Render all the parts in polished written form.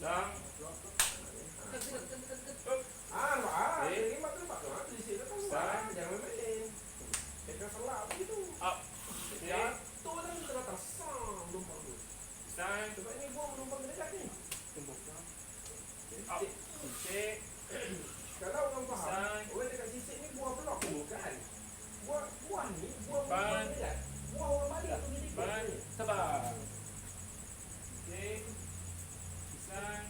Sang. Lima tu lepas tu. Di sini tu sang. Jangan main. Jangan salah begitu. Up. Jatuh dah kita datang sang lumpang tu. Sang. Sebab ni buang lumpang ke dekat ni. Up. Sisik. Kalau orang faham, orang dekat sisik ni buah blok bukan. Buah ni buah Ban. dekat. Buah orang balik tu jadi Ban. Sabar. Sisik. Pisang.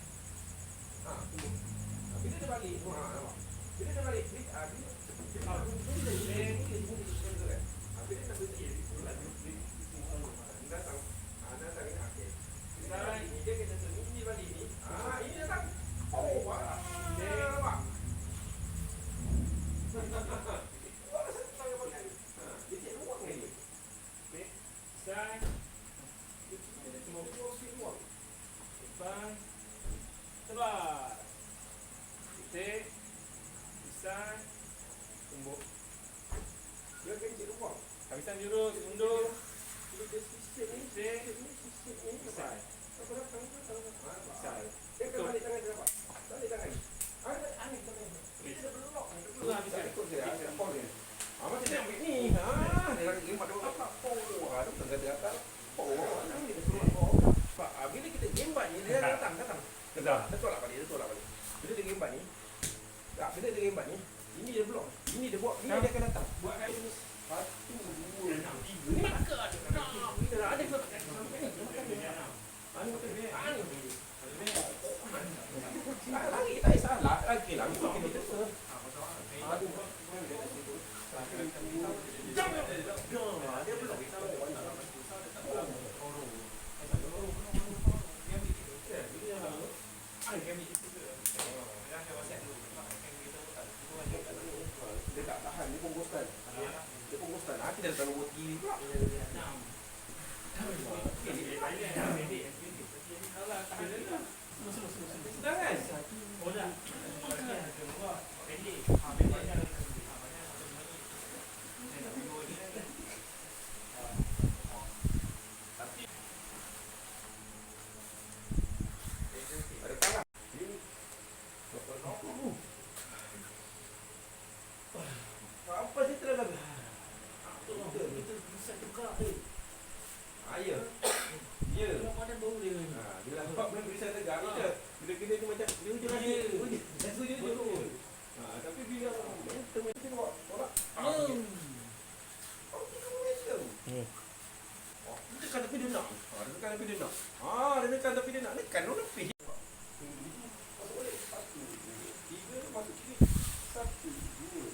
Tunggu. Bila dia balik, nampak. Bila dia balik, bila dia balik, bila dia nak berhenti, datang, datang ni, okey. Bila dia balik ni, dia kata tu, ini balik ni, ini datang. Oh, nampak. Orang senang yang makan. Dia tak luang lagi. Pisang. Dia cuma buang sikit luang. Pisang. Sabar. Sisik. Pisang. Tumbuk. Dia kencik luang. Pisang jurus. Undur. Bila dia sisik ni, sisik ni, Pisang. apa datang. Pisang. Dia akan balik tangan dia nampak. Balik tangan. Ambil tangan. Dia dah berlok. Pisang. Ikut saya, saya pause dia. Macam dia ambil ni. Dia lagi gembat dia apa? Dia tengah dia atas. Ni dia keluar. Pak, bila kita gembat ni, dia datang. Dia tolak balik. Bila dia gembat ni, bila dia gembat ni, ini dia blok. Ini dia buat, ini dia akan datang. Buat kali ni. 1, 2, 6, 3. Ni makan. Bila ada ke? Lagi tak salah. Lagi lah. Mesti kita terus. Aduh. Dia belum. Dia tak tahan. Dia pembostan. Kita dah tahu roti pula. Sedang kan? Oh dah. Ada kalah. Apa cerita dah bagus? Kita bisa tukar ni. Ya. Ya. Bila nampak benda bisa tegak kita. Bila kena tu macam dia hujung lagi. Hujung. Tapi bila teman kita buat tolak. Dia tekan tapi dia nak. Dia tekan tapi dia nak. Tekan orang lebih. Masuk balik. 1, 2, 3 masuk kiri. 1, 2,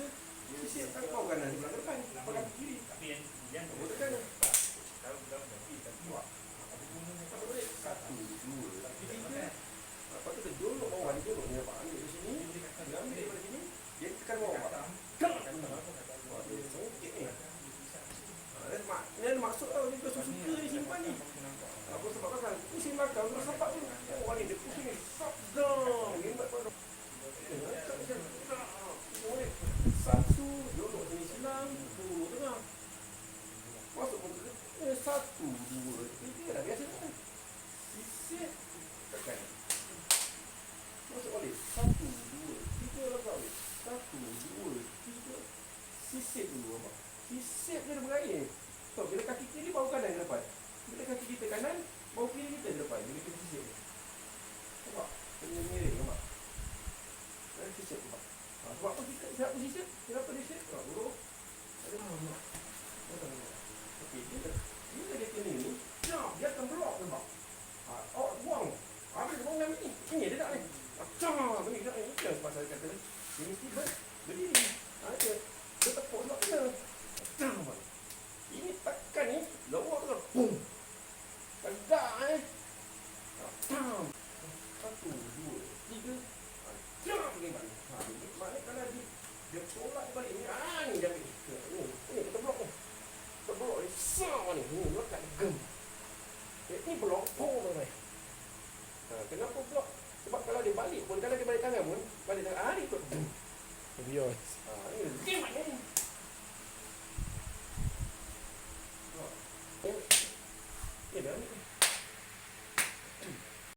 3. Sisik tak kau kanan di belakang depan. Pakai kiri. Tapi yang kamu tekan. Tahu dah tapi buat. Masuk balik. 1, 2, 3. Lepas tu dia jolok bawah. Dia jolok ni apa? Ambil di sini. Dia ambil daripada sini. Dia tekan bawah. Dia songkit ni. Dia maksud tau dia suka dia simpan ni. Apa sebab kan pusing belakang terus nampak tu. Oh ni dia pusing ni. Sabdang. Gembat pada. Satu jolok sini silang, turun tengah. Masuk pun ke 1, 2, 3 dah biasa kan. Sisik tekan. Masuk balik. 1, 2, 3 lah balik. 1, 2, 3. Sisik dulu apa? Sisik dia berair. So, bila kaki kiri bahu kanan ke depan. Bila kaki kita kanan, bahu kiri kita ke depan. Bila kita sisik. Nampak? Kena miring nampak? Sisik nampak? Sebab apa kita siap sisik? Kenapa dia sisik? Buruk. Ada mana? Okey, bila dia kena ni, dia akan blok nampak? Buang. Habis buang dalam ni. Ini dia tak ni. Ini dia tak ni. Itu yang pasal dia kata ni. Dia mesti berdiri. Dia tepuk sebab kena. Ini tekan ni, lawak tu kan. Boom. Tegak ni. 1, 2, 3. Pergi balik. Maknanya kalau dia tolak balik ni. Ni dia ambil. Ni kita blok ni. Kita blok ni. Sama ni. Ni lekat gem. Ni blok. Kenapa blok? Sebab kalau dia balik pun, kalau dia balik tangan pun, balik tangan. Ni ikut gem. Bios. Ni gem.